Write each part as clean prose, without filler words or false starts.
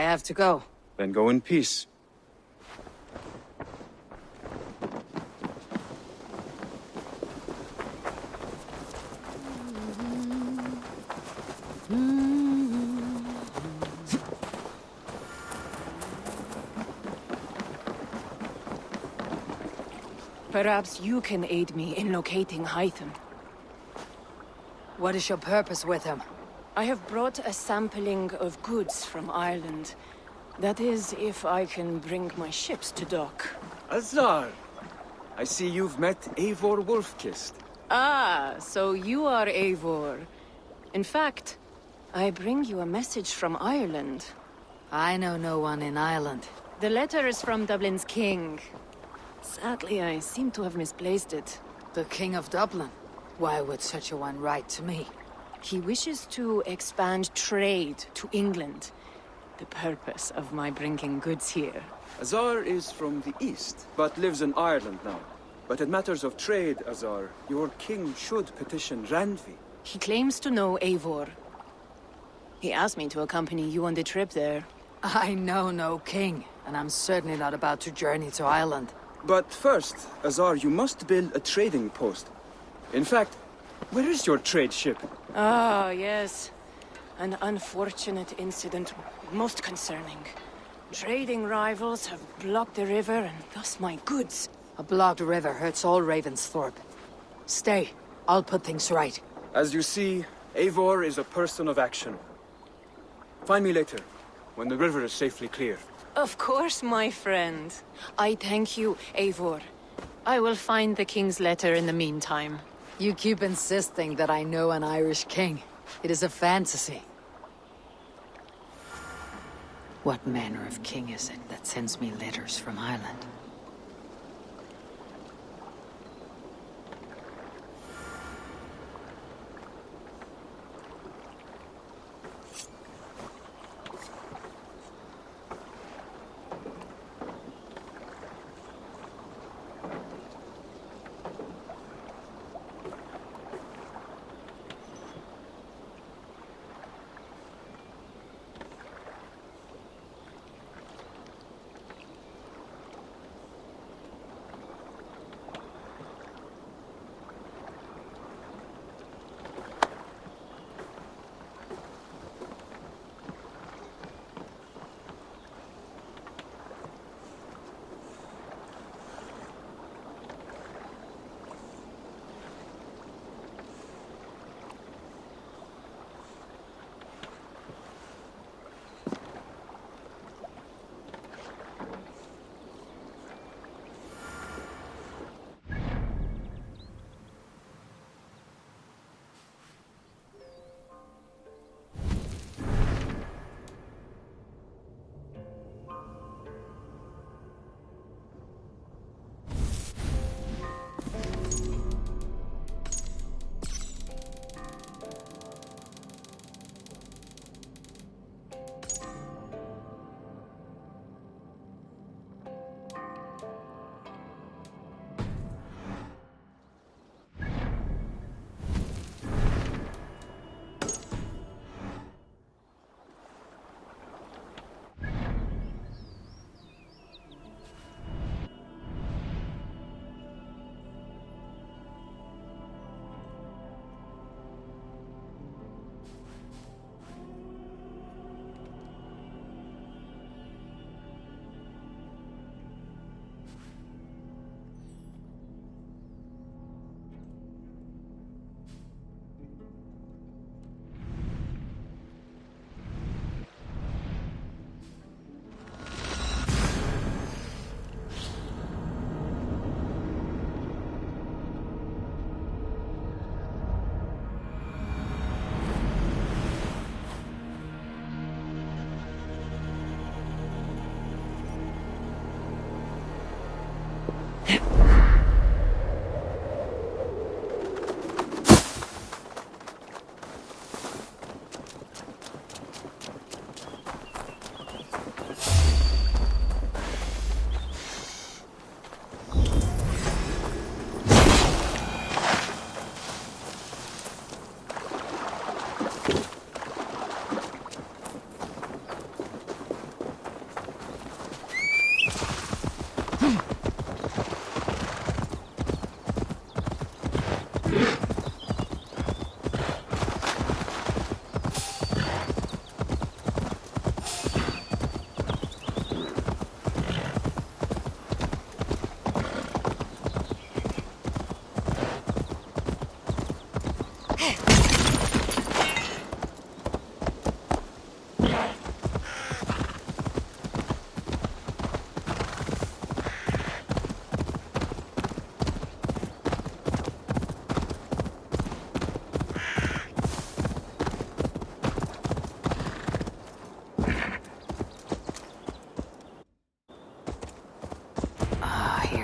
I have to go. Then go in peace. Perhaps you can aid me in locating Hytham. What is your purpose with him? I have brought a sampling of goods from Ireland. That is, if I can bring my ships to dock. Azar! I see you've met Eivor Wolfkist. Ah, so you are Eivor. In fact, I bring you a message from Ireland. I know no one in Ireland. The letter is from Dublin's king. Sadly, I seem to have misplaced it. The King of Dublin? Why would such a one write to me? He wishes to expand trade to England. The purpose of my bringing goods here. Azar is from the east, but lives in Ireland now. But in matters of trade, Azar, your king should petition Randvi. He claims to know Eivor. He asked me to accompany you on the trip there. I know no king, and I'm certainly not about to journey to Ireland. But first, Azar, you must build a trading post. In fact, where is your trade ship? Ah, yes. An unfortunate incident, most concerning. Trading rivals have blocked the river and thus my goods. A blocked river hurts all Ravensthorpe. Stay. I'll put things right. As you see, Eivor is a person of action. Find me later, when the river is safely clear. Of course, my friend. I thank you, Eivor. I will find the king's letter in the meantime. You keep insisting that I know an Irish king. It is a fantasy. What manner of king is it that sends me letters from Ireland?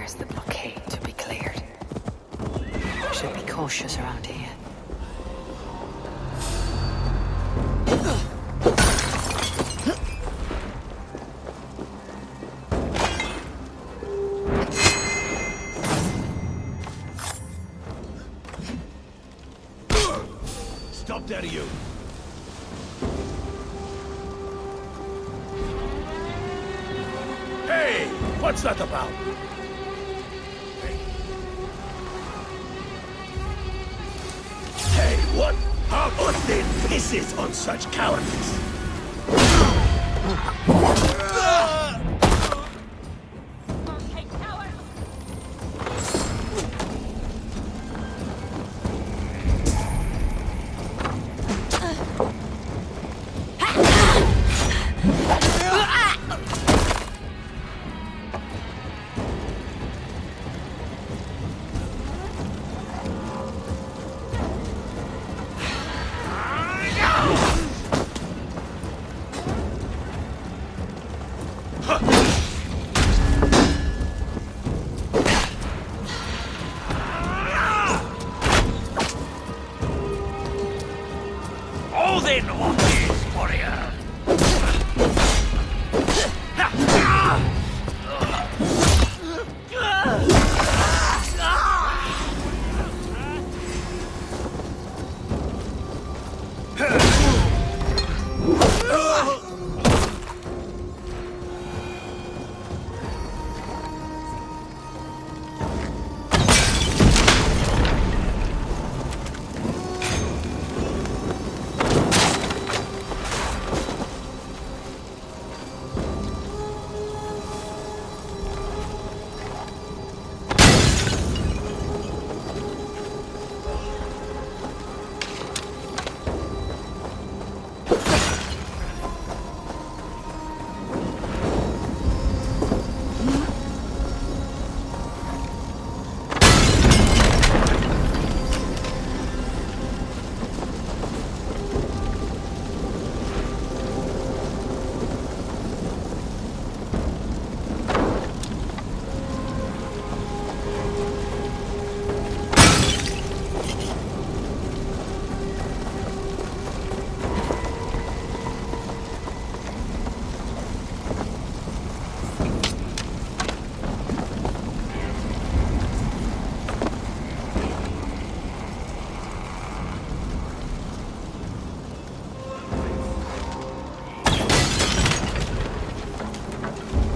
requires the blockade to be cleared. Should be cautious around here. Stop there, you! Hey! What's that about? Hey, what? How Odin pisses on such cowardice! Odin on his warrior!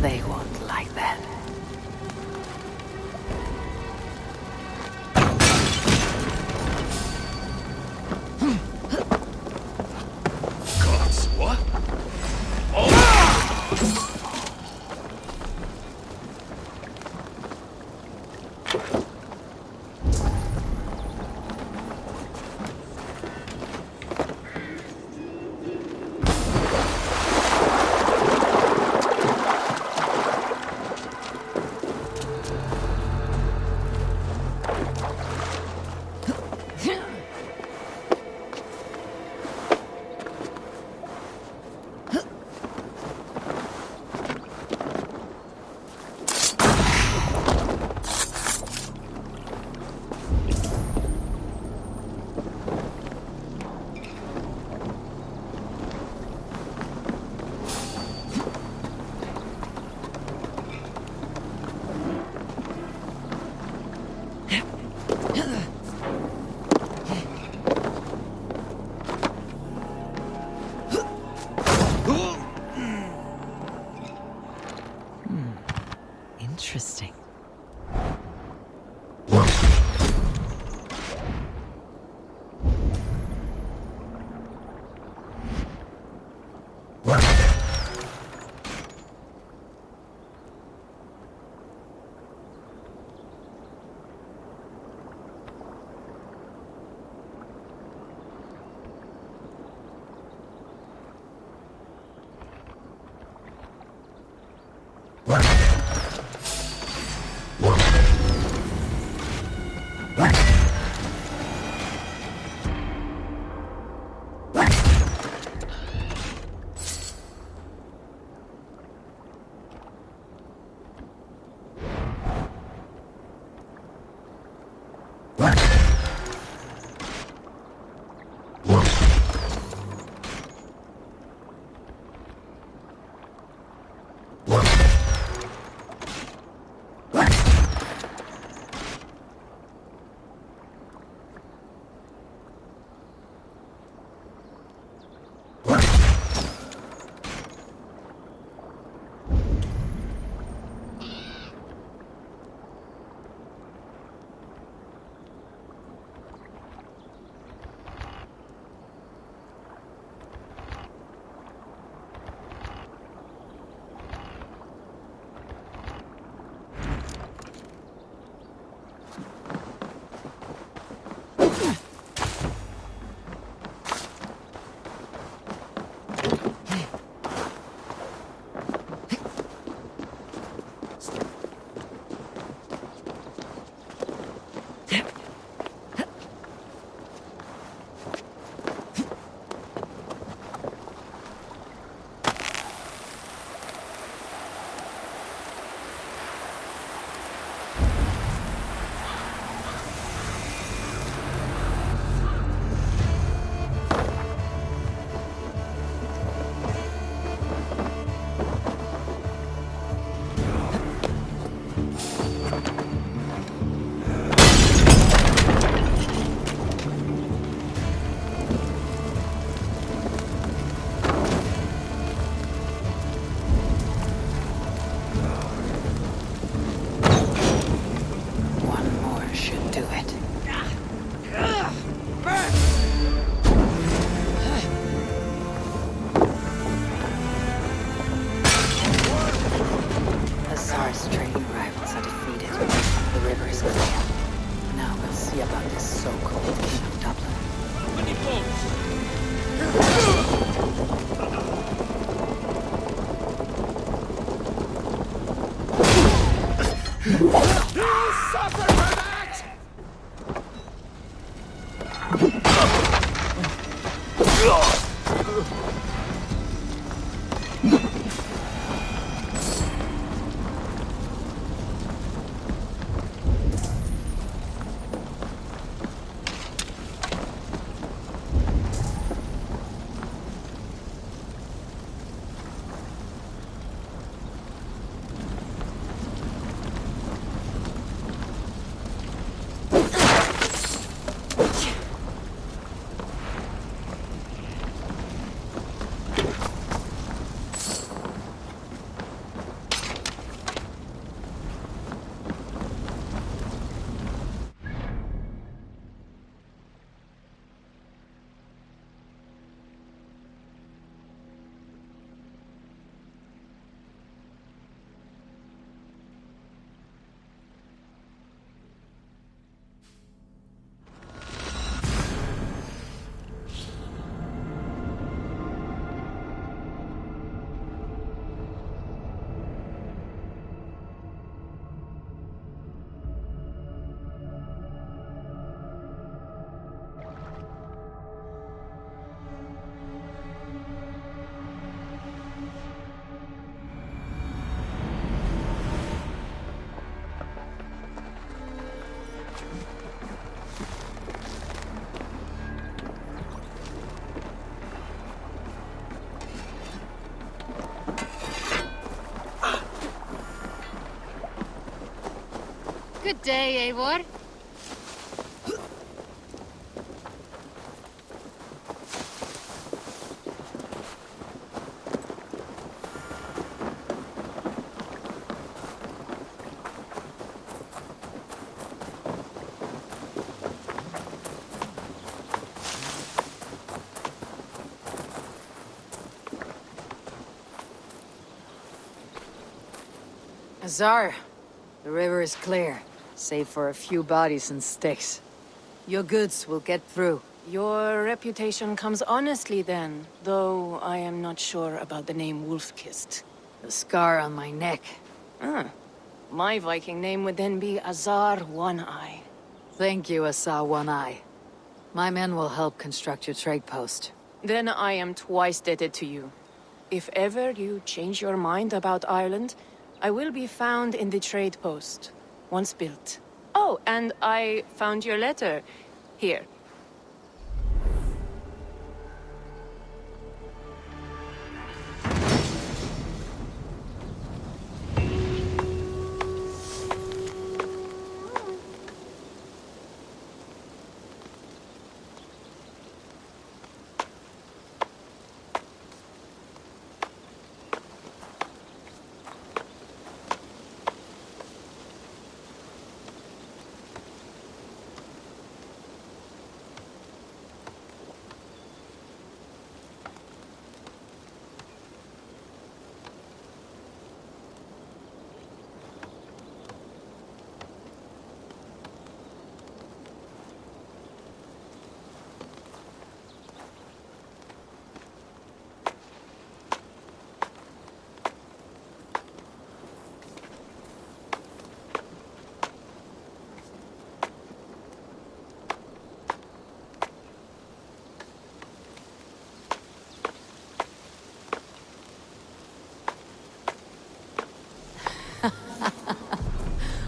They won't like that. Gods, what? Interesting. One more should do it. Azar's trading rivals are defeated. The river is clear. Now we'll see about this so-called King of Dublin. Good day, Eivor. Azar, the river is clear, save for a few bodies and sticks. Your goods will get through. Your reputation comes honestly then, though I am not sure about the name Wolf-Kissed. The scar on my neck. Ah, my Viking name would then be Azar One-Eye. Thank you, Azar One-Eye. My men will help construct your trade post. Then I am twice indebted to you. If ever you change your mind about Ireland, I will be found in the trade post, once built. Oh, and I found your letter. Here.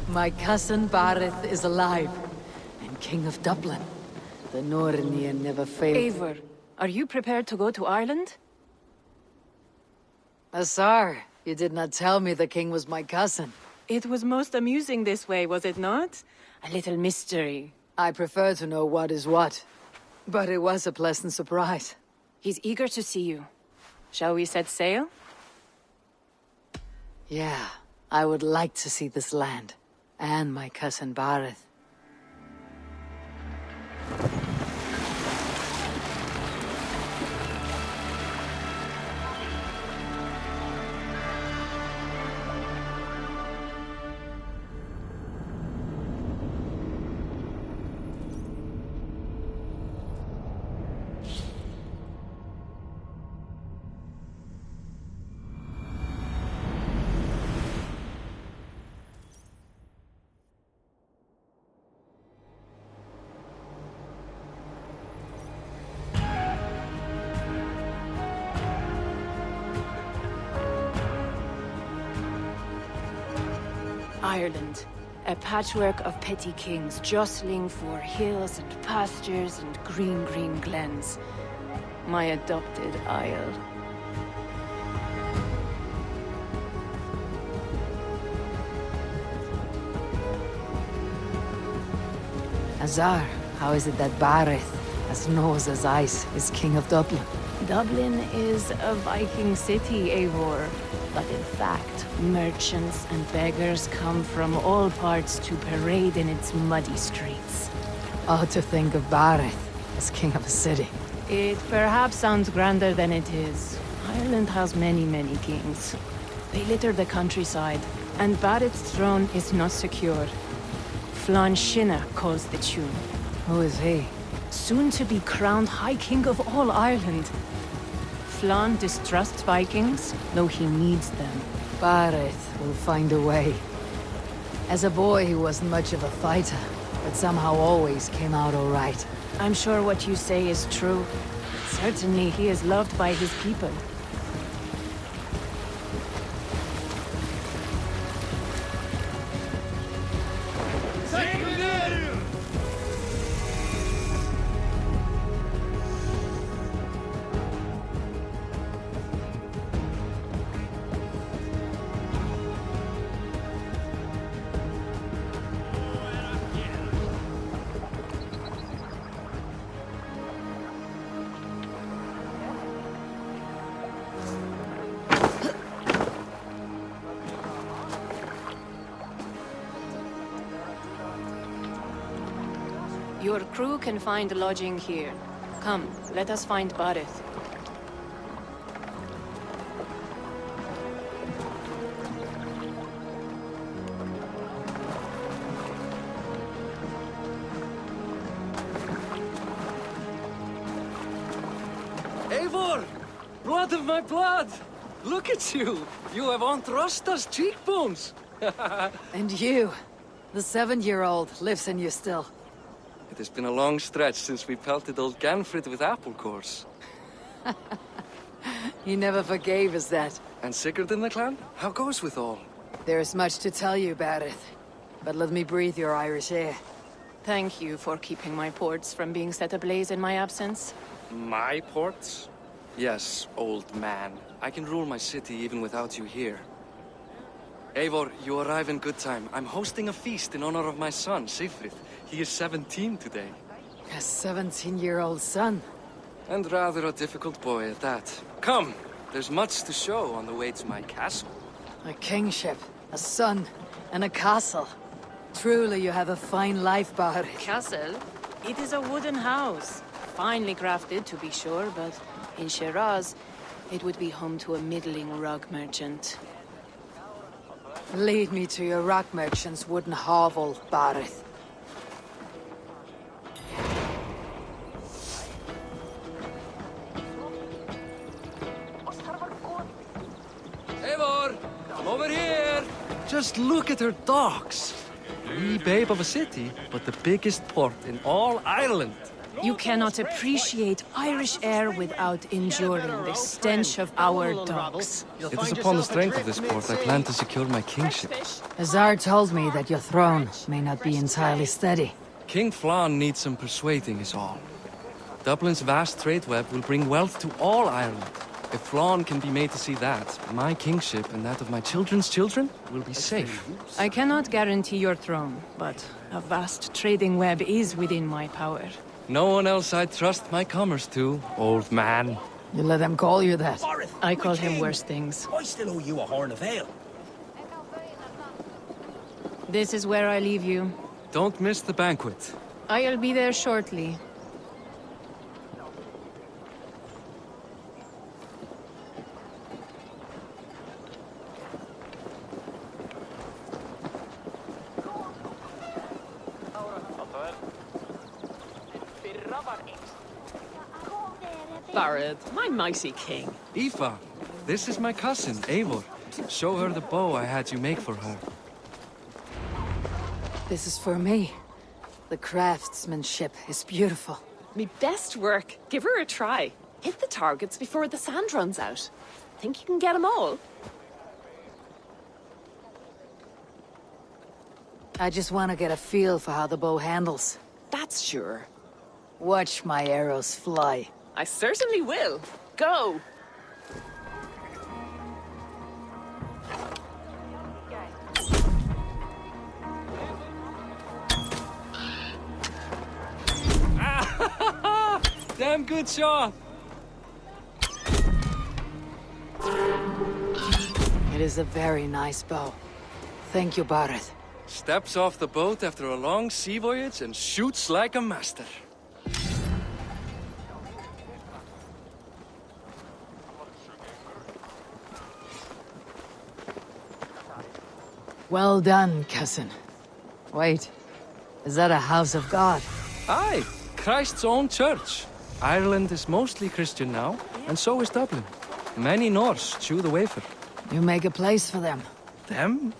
My cousin Barith is alive, and King of Dublin. The Nornian never failed. Eivor, are you prepared to go to Ireland? Azar, you did not tell me the king was my cousin. It was most amusing this way, was it not? A little mystery. I prefer to know what is what. But it was a pleasant surprise. He's eager to see you. Shall we set sail? Yeah, I would like to see this land. And my cousin Bareth. Ireland. A patchwork of petty kings jostling for hills and pastures and green glens. My adopted isle. Azar, how is it that Bareth, as nose as ice, is king of Dublin? Dublin is a Viking city, Eivor. But in fact, merchants and beggars come from all parts to parade in its muddy streets. Oh, to think of Bareth as king of a city. It perhaps sounds grander than it is. Ireland has many kings. They litter the countryside, and Bareth's throne is not secure. Flann Sinna calls the tune. Who is he? Soon to be crowned High King of all Ireland. Flann distrusts Vikings, though he needs them. Bareth will find a way. As a boy, he wasn't much of a fighter, but somehow always came out all right. I'm sure what you say is true. Certainly he is loved by his people. Your crew can find lodging here. Come, let us find Bareth. Eivor! Blood of my blood! Look at you! You have Aunt Rosta's cheekbones! And you, the 7-year-old, lives in you still. It has been a long stretch since we pelted old Ganfrid with apple cores. He never forgave us that. And Sigurd in the clan? How goes with all? There is much to tell you, Bareth. But let me breathe your Irish air. Thank you for keeping my ports from being set ablaze in my absence. My ports? Yes, old man. I can rule my city even without you here. Eivor, you arrive in good time. I'm hosting a feast in honor of my son, Sigfrid. He is 17 today. A 17-year-old son. And rather a difficult boy at that. Come, there's much to show on the way to my castle. A kingship, a son, and a castle. Truly you have a fine life, Bareth. Castle? It is a wooden house. Finely crafted, to be sure, but in Shiraz, it would be home to a middling rug merchant. Lead me to your rock merchant's wooden hovel, Bareth. Eivor, come over here! Just look at her docks. Wee babe of a city, but the biggest port in all Ireland. You cannot appreciate Irish air without enduring the stench of our docks. It is upon the strength of this port I plan to secure my kingship. Azar told me that your throne may not be entirely steady. King Flann needs some persuading is all. Dublin's vast trade web will bring wealth to all Ireland. If Flann can be made to see that, my kingship and that of my children's children will be safe. I cannot guarantee your throne, but a vast trading web is within my power. No one else I'd trust my commerce to, old man. You let them call you that? I call him worse things. I still owe you a horn of ale. This is where I leave you. Don't miss the banquet. I'll be there shortly. Barrett, my mighty king. Aoife, this is my cousin, Eivor. Show her the bow I had you make for her. This is for me. The craftsmanship is beautiful. Me best work. Give her a try. Hit the targets before the sand runs out. Think you can get them all? I just want to get a feel for how the bow handles. That's sure. Watch my arrows fly. I certainly will. Go! Damn good shot! It is a very nice bow. Thank you, Barrett. Steps off the boat after a long sea voyage and shoots like a master. Well done, cousin. Wait, is that a house of God? Aye, Christ's own church. Ireland is mostly Christian now, and so is Dublin. Many Norse chew the wafer. You make a place for them. Them?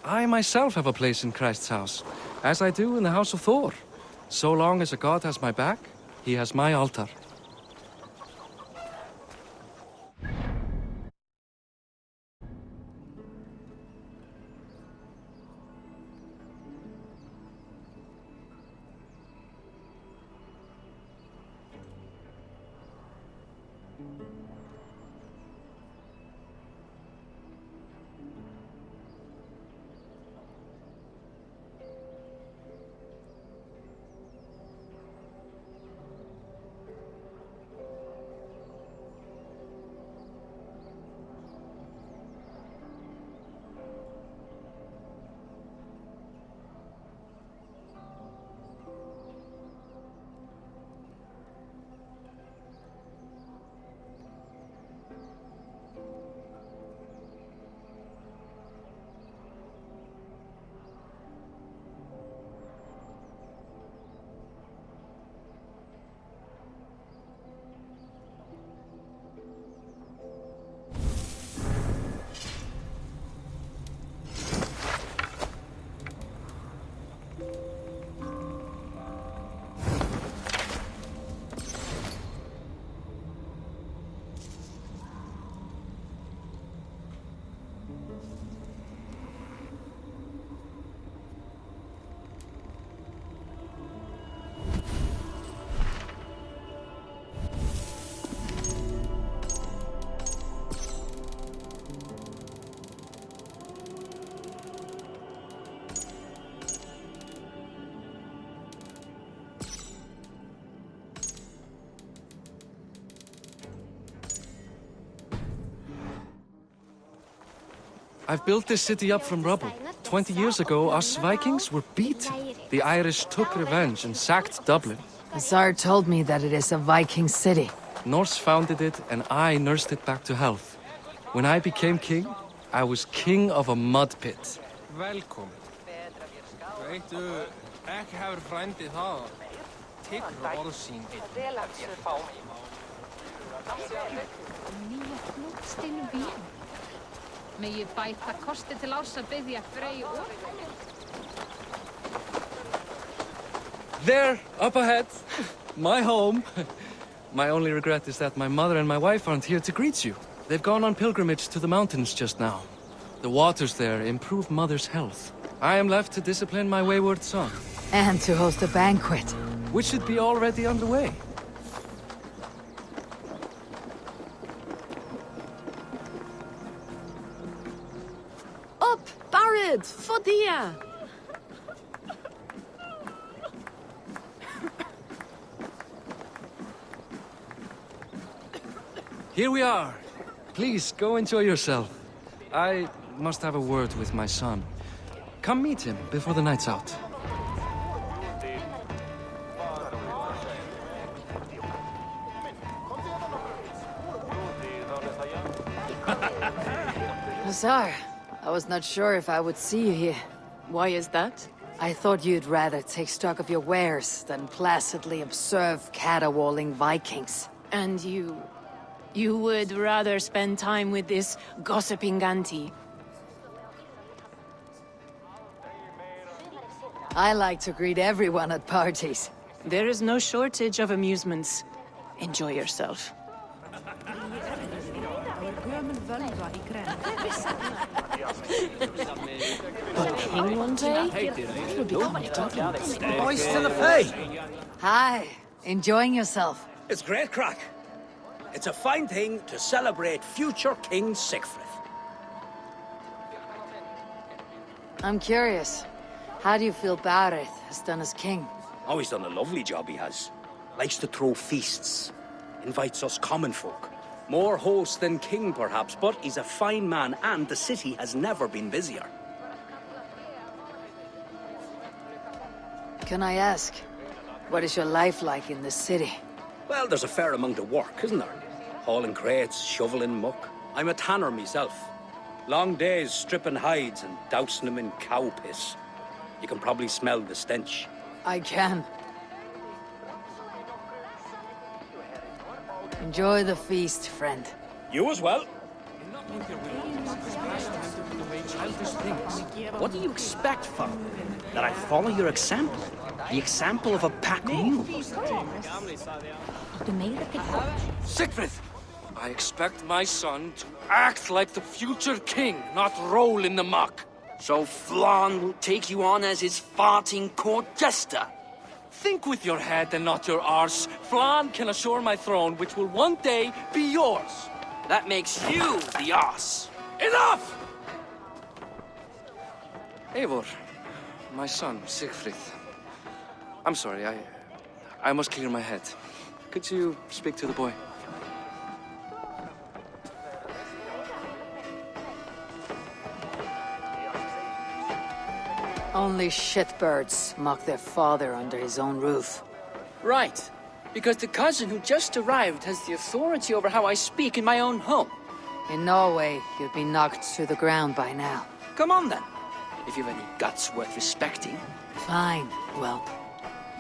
I myself have a place in Christ's house, as I do in the house of Thor. So long as a god has my back, he has my altar. I've built this city up from rubble. 20 years ago, us Vikings were beaten. The Irish took revenge and sacked Dublin. Azar told me that it is a Viking city. Norse founded it, and I nursed it back to health. When I became king, I was king of a mud pit. Velkomin. Veitu, ekki hefur frændið það. Tekur orð sín Megi bæta kosti til árs að biðja Frey og... There, up ahead. My home. My only regret is that my mother and my wife aren't here to greet you. They've gone on pilgrimage to the mountains just now. The waters there improve mother's health. I am left to discipline my wayward son. And to host a banquet. Which should be already underway. dia! Here we are. Please, go enjoy yourself. I must have a word with my son. Come meet him before the night's out. Lazar, I was not sure if I would see you here. Why is that? I thought you'd rather take stock of your wares than placidly observe caterwauling Vikings. And you would rather spend time with this gossiping auntie? I like to greet everyone at parties. There is no shortage of amusements. Enjoy yourself. But king one day? It would become a Dublin. Boys to the fay! Hi, enjoying yourself? It's great crack. It's a fine thing to celebrate future King Sigfrid. I'm curious. How do you feel Bareth has done as king? Oh, he's done a lovely job, he has. Likes to throw feasts. Invites us common folk. More host than king, perhaps, but he's a fine man, and the city has never been busier. Can I ask, what is your life like in the city? Well, there's a fair amount of work, isn't there? Hauling crates, shoveling muck. I'm a tanner myself. Long days stripping hides and dousing them in cow piss. You can probably smell the stench. I can. Enjoy the feast, friend. You as well. What do you expect, father? That I follow your example? The example of a pack mule? Sigfrid! I expect my son to act like the future king, not roll in the muck. So Flan will take you on as his farting court jester? Think with your head and not your arse. Flan can assure my throne, which will one day be yours. That makes you the arse. Enough! Eivor, my son, Sigfrid. I'm sorry, I must clear my head. Could you speak to the boy? Only shitbirds mock their father under his own roof. Right. Because the cousin who just arrived has the authority over how I speak in my own home. In Norway, you'd be knocked to the ground by now. Come on then. If you've any guts worth respecting. Fine, well.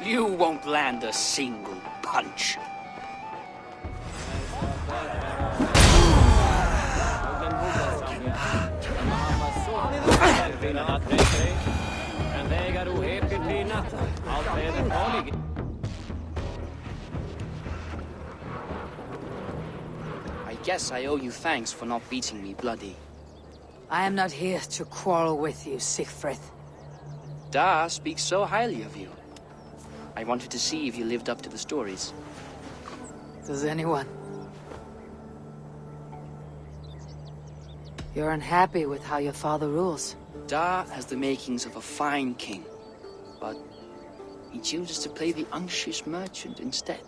You won't land a single punch. I guess I owe you thanks for not beating me bloody. I am not here to quarrel with you, Sigfrid. Da speaks so highly of you. I wanted to see if you lived up to the stories. Does anyone? You're unhappy with how your father rules. Da has the makings of a fine king, but he chooses to play the unctuous merchant instead.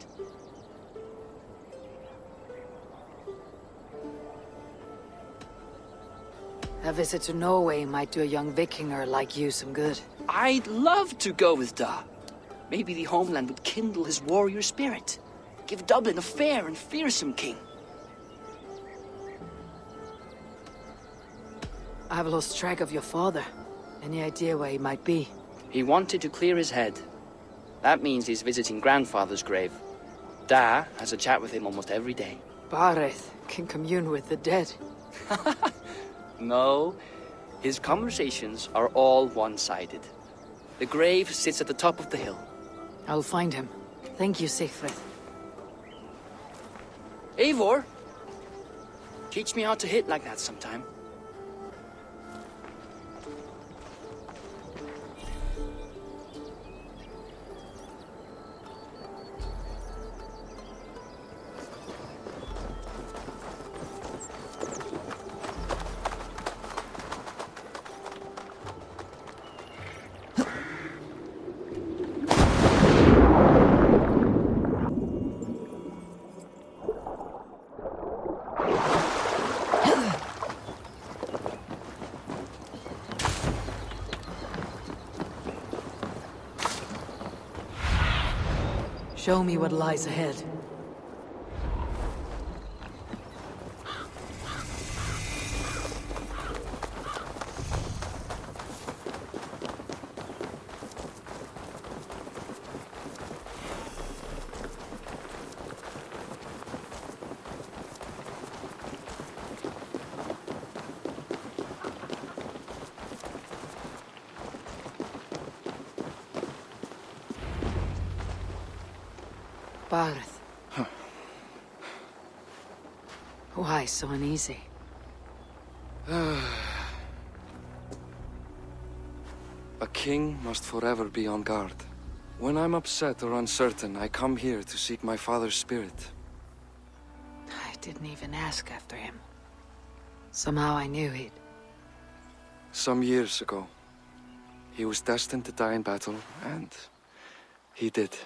A visit to Norway might do a young Vikinger like you some good. I'd love to go with Da. Maybe the homeland would kindle his warrior spirit. Give Dublin a fair and fearsome king. I've lost track of your father. Any idea where he might be? He wanted to clear his head. That means he's visiting grandfather's grave. Da has a chat with him almost every day. Bareth can commune with the dead. No, his conversations are all one-sided. The grave sits at the top of the hill. I'll find him. Thank you, Sigfrid. Eivor, teach me how to hit like that sometime. Show me what lies ahead. Barth. Huh. Why so uneasy? A king must forever be on guard. When I'm upset or uncertain, I come here to seek my father's spirit. I didn't even ask after him. Somehow I knew he'd... Some years ago, he was destined to die in battle, and he did.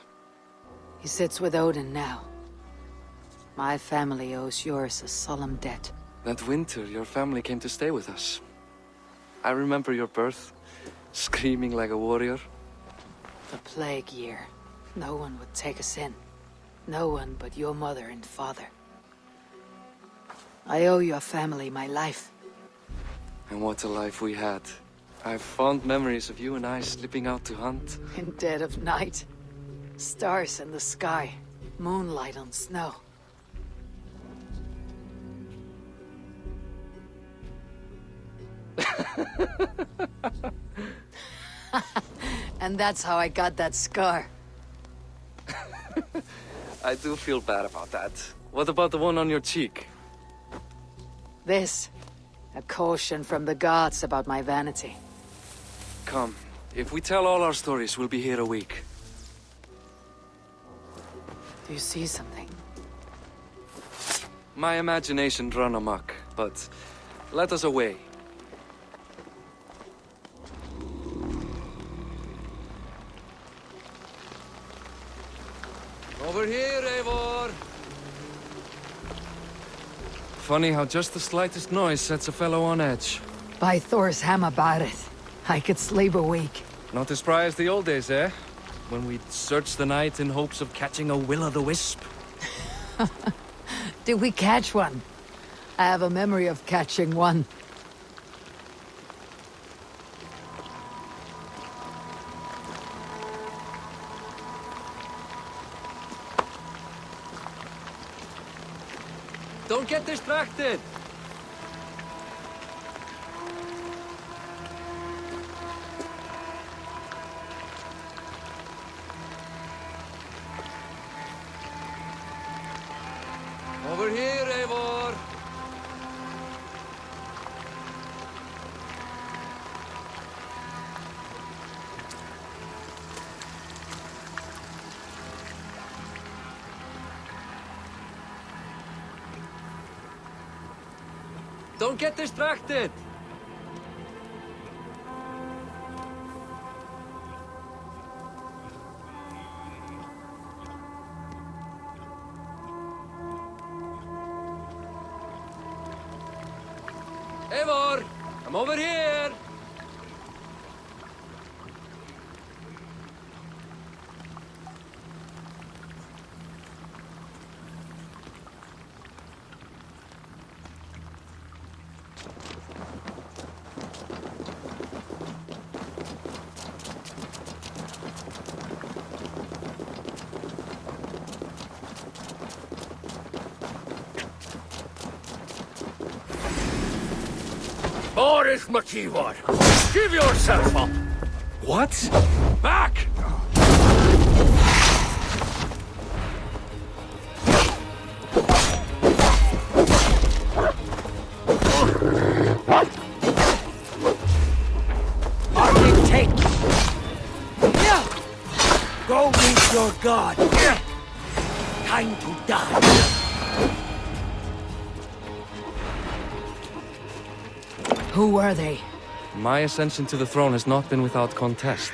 He sits with Odin now. My family owes yours a solemn debt. That winter, your family came to stay with us. I remember your birth, screaming like a warrior. The plague year. No one would take us in. No one but your mother and father. I owe your family my life. And what a life we had. I have fond memories of you and I slipping out to hunt. In dead of night. Stars in the sky. Moonlight on snow. And that's how I got that scar. I do feel bad about that. What about the one on your cheek? This. A caution from the gods about my vanity. Come, if we tell all our stories, we'll be here a week. Do you see something? My imagination run amok, but let us away. Over here, Eivor! Funny how just the slightest noise sets a fellow on edge. By Thor's hammer, Barith. I could sleep a week. Not as spry as the old days, eh? When we'd search the night in hopes of catching a will-o'-the-wisp. Did we catch one? I have a memory of catching one. Don't get distracted! Over here, Eivor! Don't get distracted! Eivor! Come over here! Boris Makivor, give yourself up! What? Back! Take. Go meet your god! Time to die! Who were they? My ascension to the throne has not been without contest.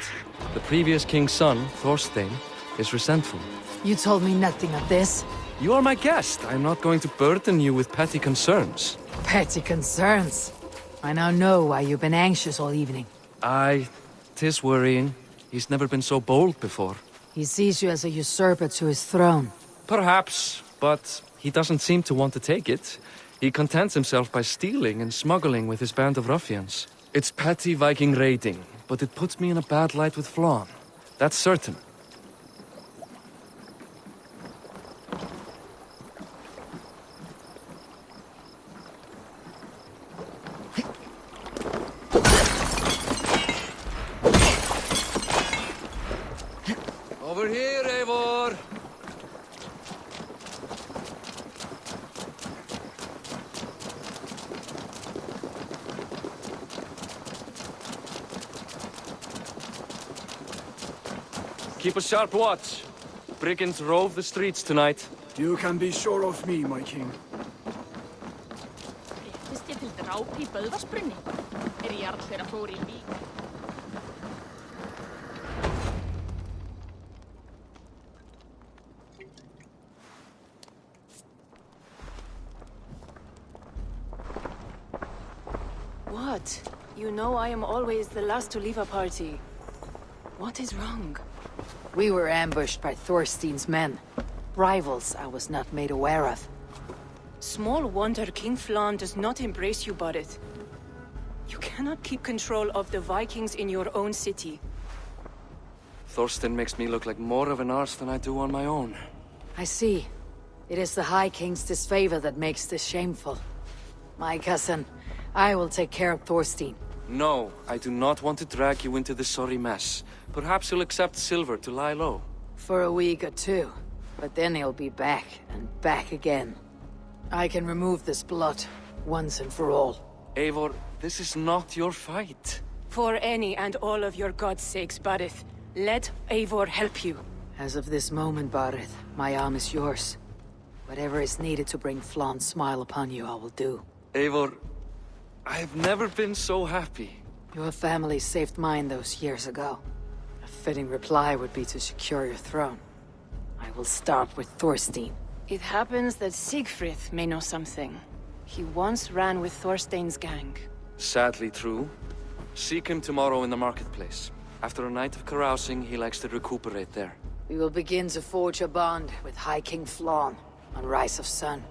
The previous king's son, Thorstein, is resentful. You told me nothing of this. You are my guest. I'm not going to burden you with petty concerns. Petty concerns. I now know why you've been anxious all evening. Aye, 'tis worrying. He's never been so bold before. He sees you as a usurper to his throne. Perhaps, but he doesn't seem to want to take it. He contents himself by stealing and smuggling with his band of ruffians. It's petty Viking raiding, but it puts me in a bad light with Flann. That's certain. Over here, Eivor! Keep a sharp watch. Brigands rove the streets tonight. You can be sure of me, my king. What? You know I am always the last to leave a party. What is wrong? We were ambushed by Thorstein's men. Rivals I was not made aware of. Small wonder King Flann does not embrace you, Barret. You cannot keep control of the Vikings in your own city. Thorstein makes me look like more of an arse than I do on my own. I see. It is the High King's disfavor that makes this shameful. My cousin, I will take care of Thorstein. No, I do not want to drag you into this sorry mess. Perhaps you'll accept silver to lie low. For a week or two. But then he'll be back, and back again. I can remove this blot, once and for all. Eivor, this is not your fight. For any and all of your god's sakes, Barret, let Eivor help you. As of this moment, Barret, my arm is yours. Whatever is needed to bring Flann's smile upon you, I will do. Eivor, I have never been so happy. Your family saved mine those years ago. A fitting reply would be to secure your throne. I will start with Thorstein. It happens that Siegfried may know something. He once ran with Thorstein's gang. Sadly true. Seek him tomorrow in the marketplace. After a night of carousing, he likes to recuperate there. We will begin to forge a bond with High King Flann on Rise of Sun.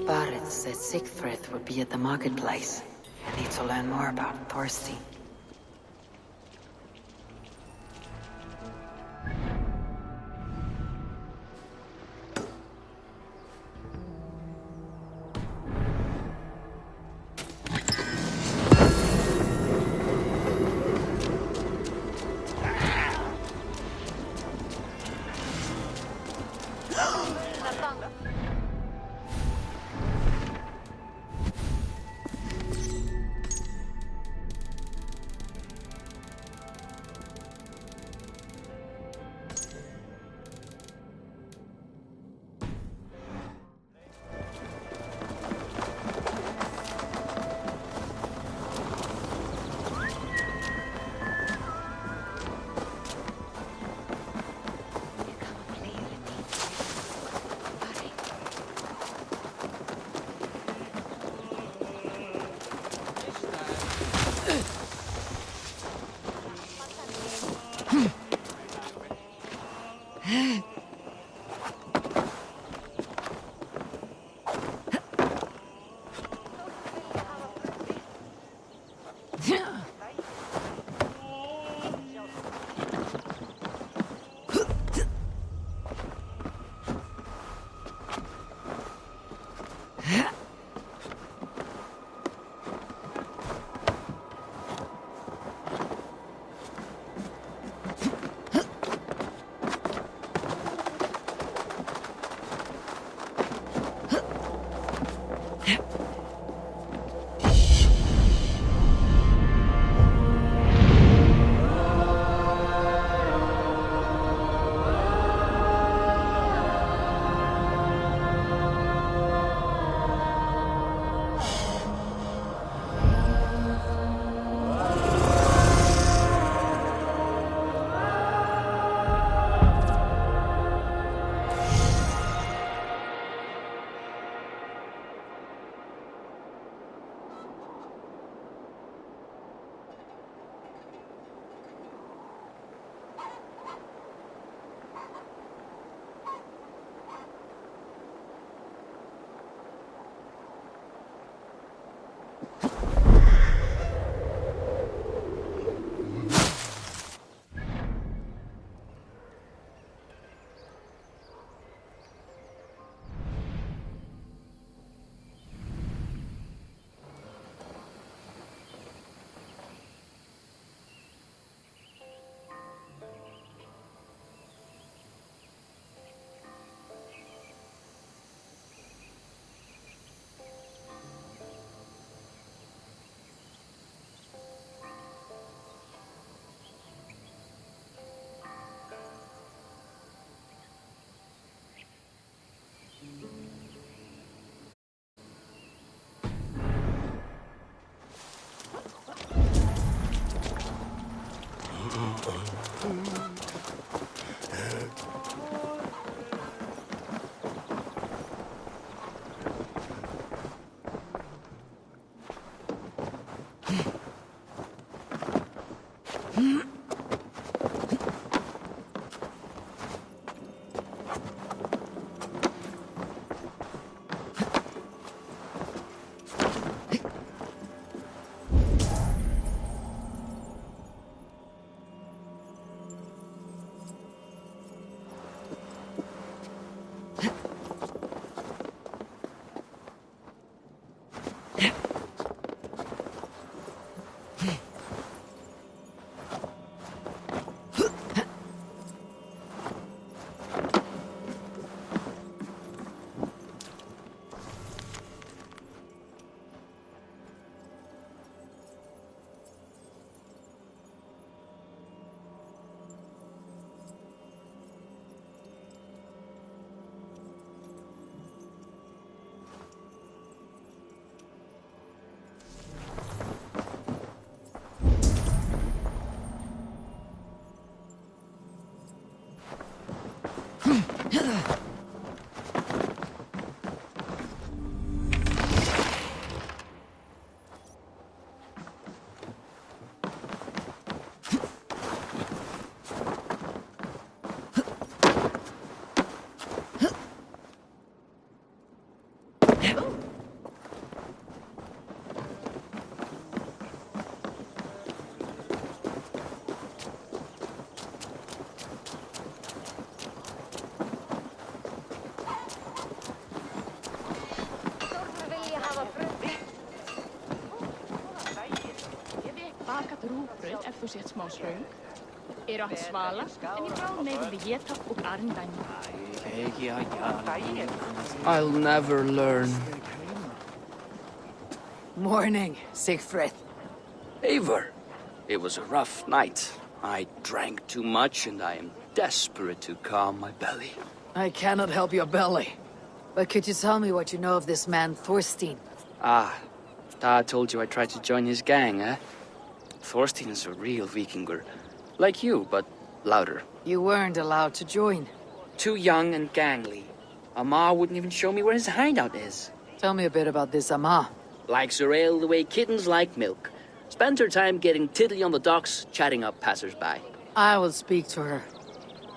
Barret said Siegfried would be at the marketplace. I need to learn more about Thorstein. Bakað rúgbrauð ef þú sért smá svöng. Eru átt svala, en í bráð megum við geta og arndæmi. I'll never learn. Morning, Siegfried. Eivor, it was a rough night. I drank too much and I am desperate to calm my belly. I cannot help your belly. But could you tell me what you know of this man, Thorstein? Ah, Dad told you I tried to join his gang, eh? Thorstein is a real Vikinger. Like you, but louder. You weren't allowed to join. Too young and gangly. Amma wouldn't even show me where his hideout is. Tell me a bit about this Amma. Likes her ale the way kittens like milk. Spends her time getting tiddly on the docks, chatting up passers-by. I will speak to her.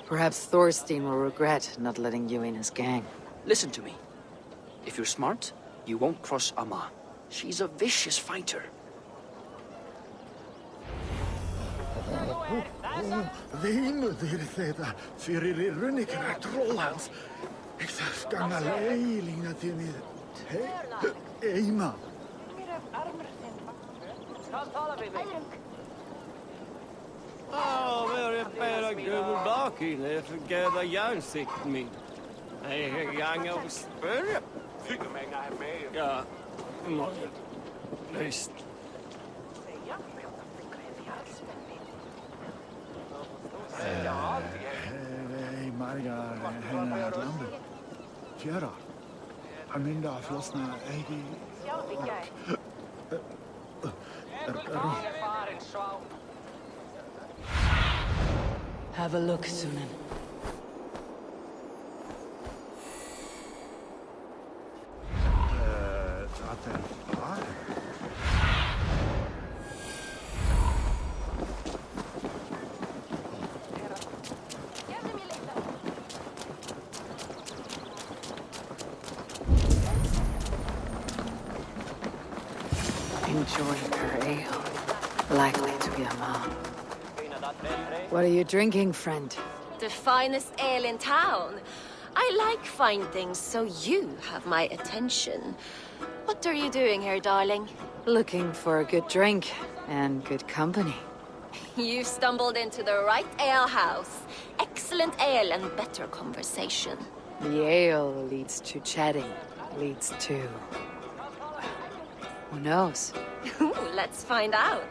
Perhaps Thorstein will regret not letting you in his gang. Listen to me. If you're smart, you won't cross Amma. She's a vicious fighter. Vinuðir þeirra fyrir í runnikina trollhans. Ik skanga leilinga til mér. Eina. Very better Google Docking if you get a young sick me. I gang over spirit. Ja, morgen. Least. Hei, Marga, hennar at landet. Fjæra. Han mynda av flossna eigi. Have a look, Sunan. Dat far. enjoying her ale. Likely to be a mom. What are you drinking, friend? The finest ale in town. I like fine things, so you have my attention. What are you doing here, darling? Looking for a good drink and good company. You've stumbled into the right alehouse. Excellent ale and better conversation. The ale leads to chatting, leads to... who knows? Ooh, let's find out.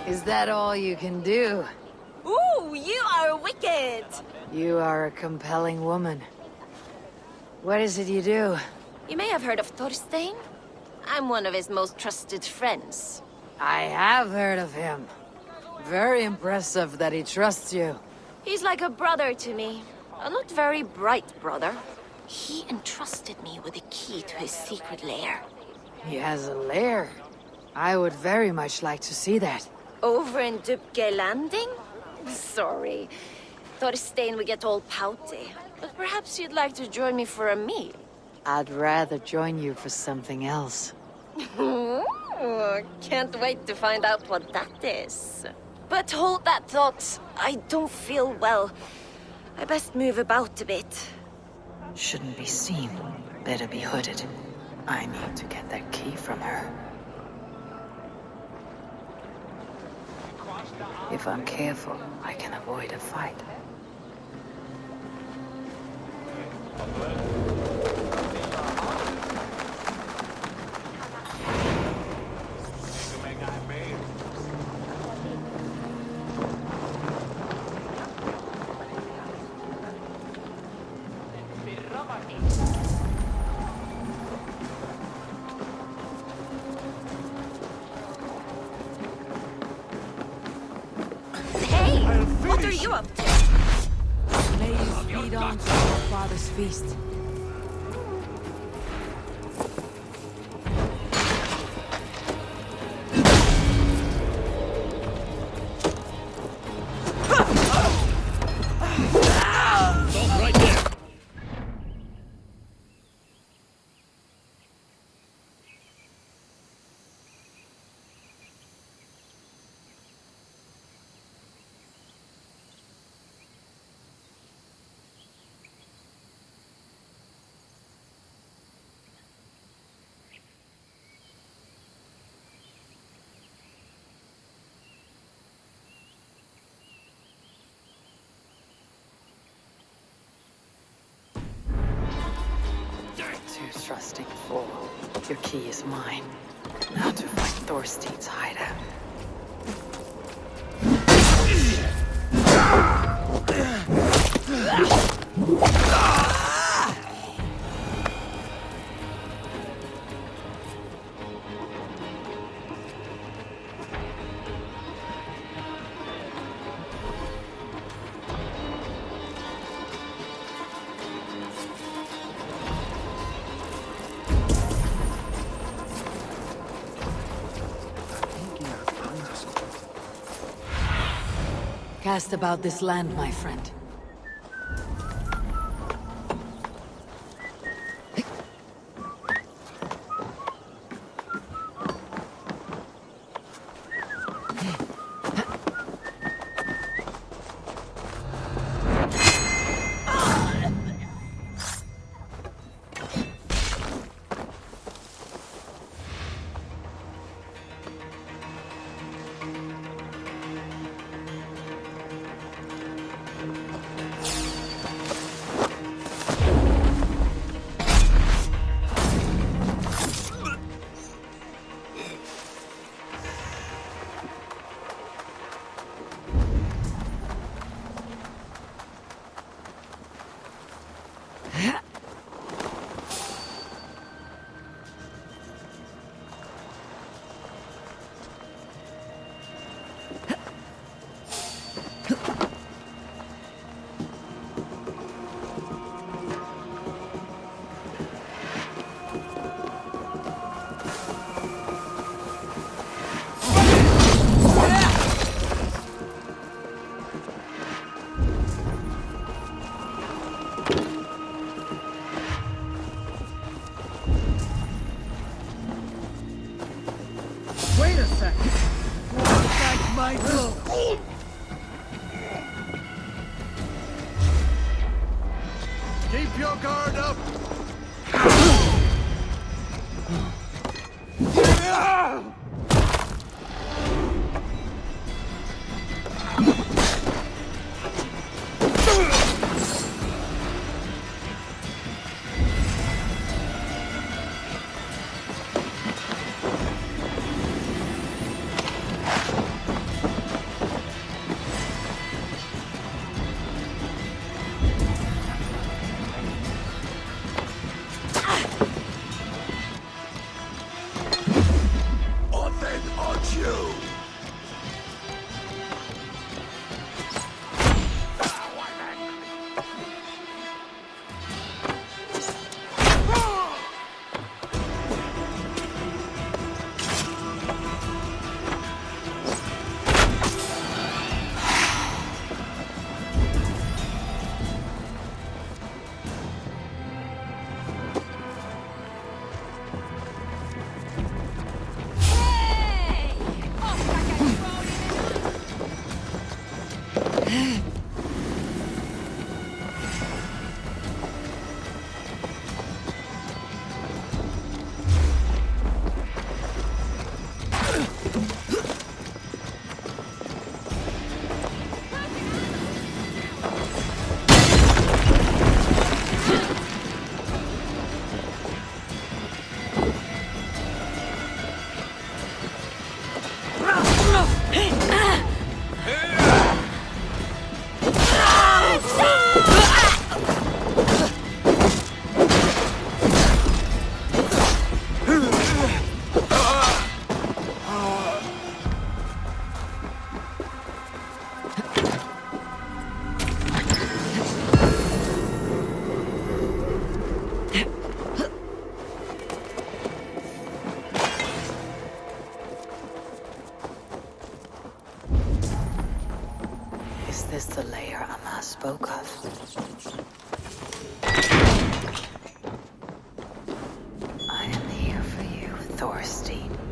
Is that all you can do? Ooh, you are wicked! You are a compelling woman. What is it you do? You may have heard of Thorstein. I'm one of his most trusted friends. I have heard of him. Very impressive that he trusts you. He's like a brother to me. A not very bright brother. He entrusted me with the key to his secret lair. He has a lair. I would very much like to see that. Over in Dubke Landing? Sorry. Thorstein would get all pouty. But perhaps you'd like to join me for a meal. I'd rather join you for something else. Ooh, can't wait to find out what that is. But hold that thought. I don't feel well. I best move about a bit. Shouldn't be seen. Better be hooded. I need to get that key from her. If I'm careful, I can avoid a fight. What are you up to? May you feed on to our father's feast. Too trusting fool. Your key is mine. Now to find Thorstein's hideout. Cast about this land, my friend. this the lair Amma spoke of? I am here for you, Thorstein.